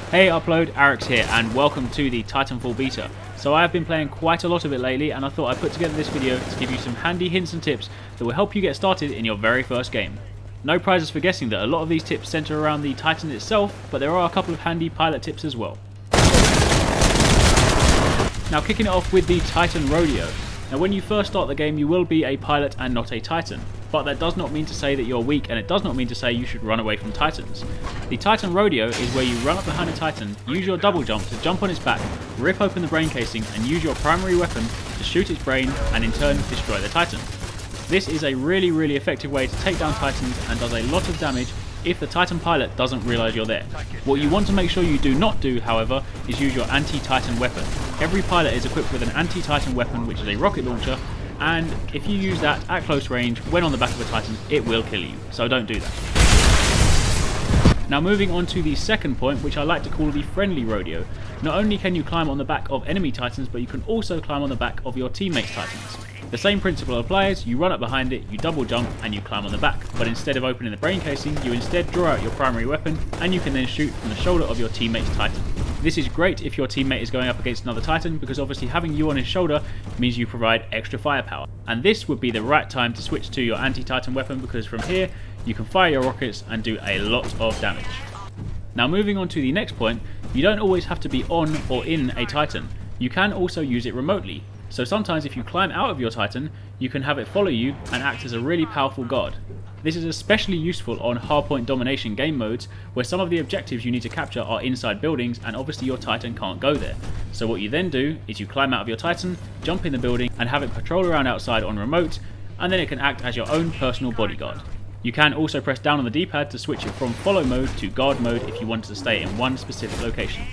Hey Upload, Arix here and welcome to the Titanfall beta. So I have been playing quite a lot of it lately and I thought I'd put together this video to give you some handy hints and tips that will help you get started in your very first game. No prizes for guessing that a lot of these tips centre around the Titan itself, but there are a couple of handy pilot tips as well. Now kicking it off with the Titan Rodeo. Now when you first start the game you will be a pilot and not a Titan, but that does not mean to say that you're weak and it does not mean to say you should run away from Titans. The Titan Rodeo is where you run up behind a Titan, use your double jump to jump on its back, rip open the brain casing and use your primary weapon to shoot its brain and in turn destroy the Titan. This is a really effective way to take down Titans and does a lot of damage if the Titan pilot doesn't realise you're there. What you want to make sure you do not do, however, is use your anti-Titan weapon. Every pilot is equipped with an anti-Titan weapon, which is a rocket launcher, and if you use that at close range when on the back of a Titan, it will kill you, so don't do that. Now moving on to the second point, which I like to call the friendly rodeo. Not only can you climb on the back of enemy Titans, but you can also climb on the back of your teammates' Titans. The same principle applies, you run up behind it, you double jump and you climb on the back, but instead of opening the brain casing, you instead draw out your primary weapon and you can then shoot from the shoulder of your teammate's Titan. This is great if your teammate is going up against another Titan, because obviously having you on his shoulder means you provide extra firepower. And this would be the right time to switch to your anti-Titan weapon, because from here you can fire your rockets and do a lot of damage. Now moving on to the next point, you don't always have to be on or in a Titan. You can also use it remotely. So sometimes if you climb out of your Titan, you can have it follow you and act as a really powerful guard. This is especially useful on hardpoint domination game modes, where some of the objectives you need to capture are inside buildings and obviously your Titan can't go there. So what you then do is you climb out of your Titan, jump in the building and have it patrol around outside on remote, and then it can act as your own personal bodyguard. You can also press down on the D-pad to switch it from follow mode to guard mode if you wanted to stay in one specific location.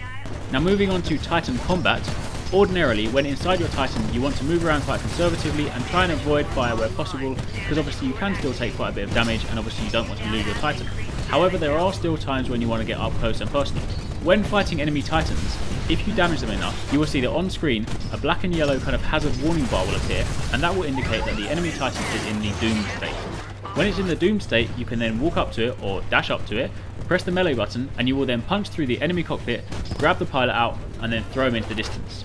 Now moving on to Titan combat. Ordinarily, when inside your Titan, you want to move around quite conservatively and try and avoid fire where possible, because obviously you can still take quite a bit of damage and obviously you don't want to lose your Titan. However, there are still times when you want to get up close and personal. When fighting enemy Titans, if you damage them enough, you will see that on screen, a black and yellow kind of hazard warning bar will appear, and that will indicate that the enemy Titan is in the doomed state. When it's in the doomed state, you can then walk up to it or dash up to it, press the melee button, and you will then punch through the enemy cockpit, grab the pilot out, and then throw him into the distance.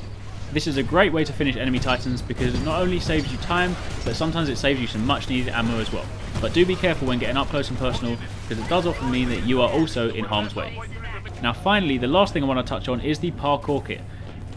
This is a great way to finish enemy Titans because it not only saves you time, but sometimes it saves you some much needed ammo as well. But do be careful when getting up close and personal, because it does often mean that you are also in harm's way. Now finally, the last thing I want to touch on is the parkour kit.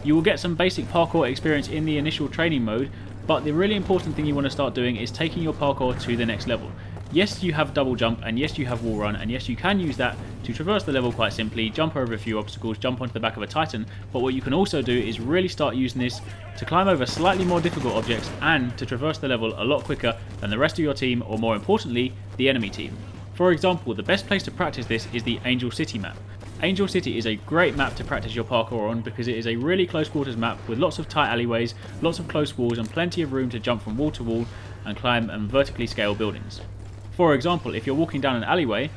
You will get some basic parkour experience in the initial training mode, but the really important thing you want to start doing is taking your parkour to the next level. Yes, you have double jump, and yes, you have wall run, and yes, you can use that to traverse the level quite simply, jump over a few obstacles, jump onto the back of a Titan, but what you can also do is really start using this to climb over slightly more difficult objects and to traverse the level a lot quicker than the rest of your team, or more importantly, the enemy team. For example, the best place to practice this is the Angel City map. Angel City is a great map to practice your parkour on because it is a really close quarters map with lots of tight alleyways, lots of close walls and plenty of room to jump from wall to wall and climb and vertically scale buildings. For example, if you're walking down an alleyway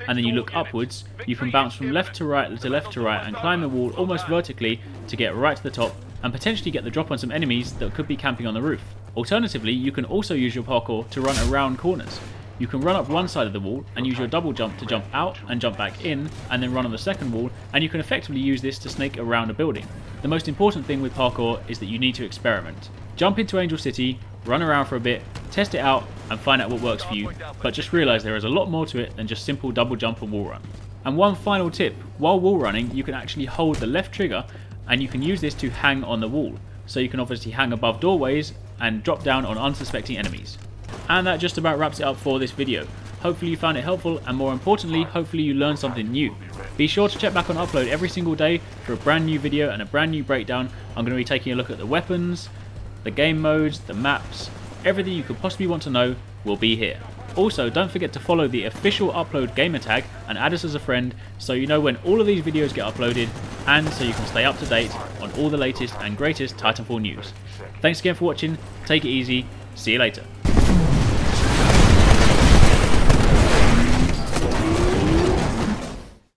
and then you look upwards, you can bounce from left to right and climb the wall almost vertically to get right to the top and potentially get the drop on some enemies that could be camping on the roof. Alternatively, you can also use your parkour to run around corners. You can run up one side of the wall and use your double jump to jump out and jump back in and then run on the second wall, and you can effectively use this to snake around a building. The most important thing with parkour is that you need to experiment. Jump into Angel City, run around for a bit, test it out and find out what works for you, but just realise there is a lot more to it than just simple double jump and wall run. And one final tip, while wall running you can actually hold the left trigger and you can use this to hang on the wall, so you can obviously hang above doorways and drop down on unsuspecting enemies. And that just about wraps it up for this video. Hopefully you found it helpful, and more importantly, hopefully you learned something new. Be sure to check back on Upload every single day for a brand new video and a brand new breakdown. I'm going to be taking a look at the weapons, the game modes, the maps, everything you could possibly want to know will be here. Also, don't forget to follow the official Upload gamer tag and add us as a friend so you know when all of these videos get uploaded, and so you can stay up to date on all the latest and greatest Titanfall news. Thanks again for watching, take it easy, see you later.